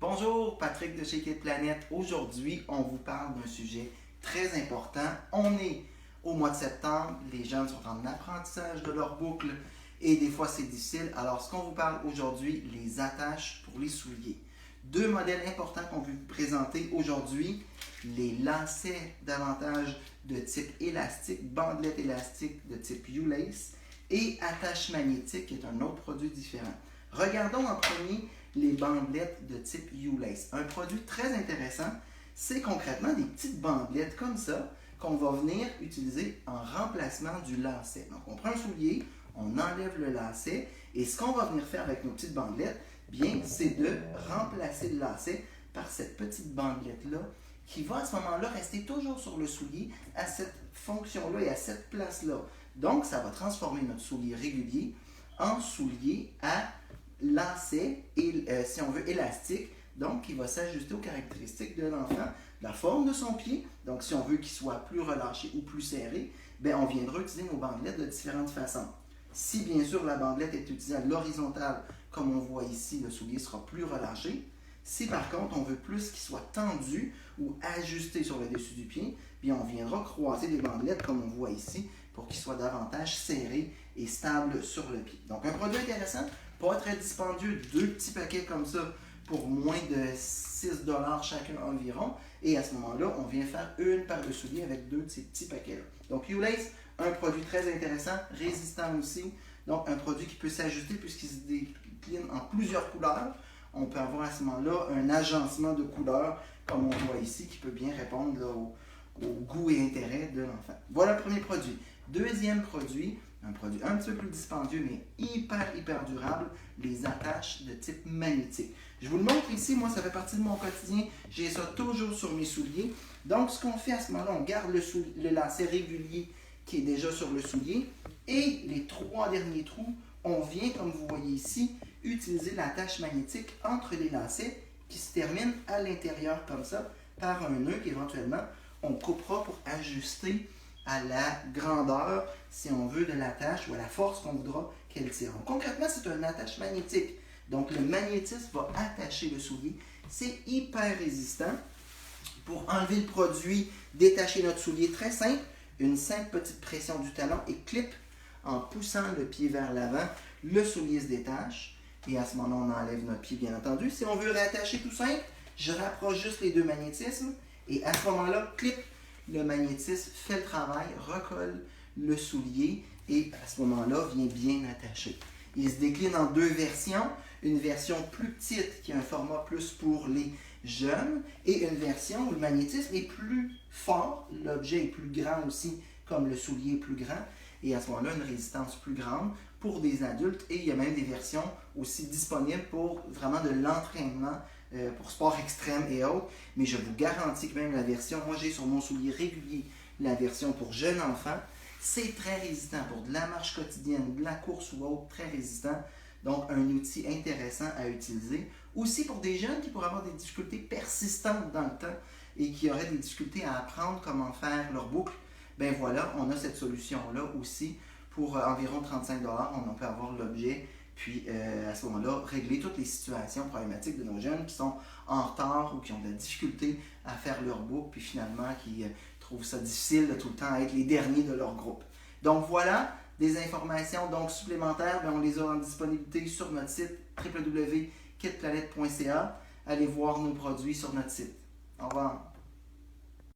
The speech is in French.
Bonjour, Patrick de chez Kit Planet. Aujourd'hui, on vous parle d'un sujet très important. On est au mois de septembre, les jeunes sont en apprentissage de leur boucle et des fois c'est difficile. Alors, ce qu'on vous parle aujourd'hui, les attaches pour les souliers. Deux modèles importants qu'on veut vous présenter aujourd'hui. Les lacets davantage de type élastique, bandelettes élastiques de type U-Lace et attache magnétique qui est un autre produit différent. Regardons en premier les bandelettes de type U-Lace. Un produit très intéressant, c'est concrètement des petites bandelettes comme ça qu'on va venir utiliser en remplacement du lacet. Donc on prend un soulier, on enlève le lacet et ce qu'on va venir faire avec nos petites bandelettes, bien, c'est de remplacer le lacet par cette petite bandelette-là qui va à ce moment-là rester toujours sur le soulier à cette fonction-là et à cette place-là. Donc, ça va transformer notre soulier régulier en soulier à lacet, et, si on veut, élastique, donc qui va s'ajuster aux caractéristiques de l'enfant, la forme de son pied. Donc, si on veut qu'il soit plus relâché ou plus serré, bien, on viendra utiliser nos bandelettes de différentes façons. Si, bien sûr, la bandelette est utilisée à l'horizontale, comme on voit ici, le soulier sera plus relâché. Si, par contre, on veut plus qu'il soit tendu ou ajusté sur le dessus du pied, bien, on viendra croiser les bandelettes, comme on voit ici, pour qu'il soit davantage serré et stable sur le pied. Donc, un produit intéressant, pas très dispendieux, deux petits paquets comme ça pour moins de 6 $ chacun environ. Et à ce moment-là, on vient faire une paire de souliers avec deux de ces petits paquets-là. Donc, U-Lace, un produit très intéressant, résistant aussi. Donc, un produit qui peut s'ajuster puisqu'il se décline en plusieurs couleurs. On peut avoir à ce moment-là un agencement de couleurs, comme on voit ici, qui peut bien répondre là, au goût et intérêt de l'enfant. Voilà le premier produit. Deuxième produit, un produit un petit peu plus dispendieux, mais hyper durable, les attaches de type magnétique. Je vous le montre ici, moi ça fait partie de mon quotidien, j'ai ça toujours sur mes souliers. Donc ce qu'on fait à ce moment-là, on garde le lacet régulier qui est déjà sur le soulier et les trois derniers trous, on vient, comme vous voyez ici, utiliser l'attache magnétique entre les lacets qui se termine à l'intérieur comme ça par un nœud qu'éventuellement on coupera pour ajuster à la grandeur, si on veut, de l'attache ou à la force qu'on voudra qu'elle tire. Donc, concrètement, c'est une attache magnétique. Donc, le magnétisme va attacher le soulier. C'est hyper résistant. Pour enlever le produit, détacher notre soulier, très simple. Une simple petite pression du talon et clip en poussant le pied vers l'avant. Le soulier se détache. Et à ce moment-là, on enlève notre pied, bien entendu. Si on veut réattacher tout simple, je rapproche juste les deux magnétismes. Et à ce moment-là, clip. Le magnétisme fait le travail, recolle le soulier et à ce moment-là, vient bien attacher. Il se décline en deux versions. Une version plus petite qui a un format plus pour les jeunes et une version où le magnétisme est plus fort, l'objet est plus grand aussi, comme le soulier est plus grand. Et à ce moment-là, une résistance plus grande pour des adultes. Et il y a même des versions aussi disponibles pour vraiment de l'entraînement, pour sport extrême et autres. Mais je vous garantis que même la version, moi j'ai sur mon soulier régulier la version pour jeunes enfants. C'est très résistant pour de la marche quotidienne, de la course ou autre, très résistant. Donc un outil intéressant à utiliser. Aussi pour des jeunes qui pourraient avoir des difficultés persistantes dans le temps et qui auraient des difficultés à apprendre comment faire leur boucle. Ben voilà, on a cette solution-là aussi pour environ 35 $. On peut avoir l'objet, puis à ce moment-là, régler toutes les situations problématiques de nos jeunes qui sont en retard ou qui ont de la difficulté à faire leur boucle, puis finalement qui trouvent ça difficile de tout le temps être les derniers de leur groupe. Donc voilà, des informations donc supplémentaires, bien, on les a en disponibilité sur notre site www.kitplanet.ca. Allez voir nos produits sur notre site. Au revoir.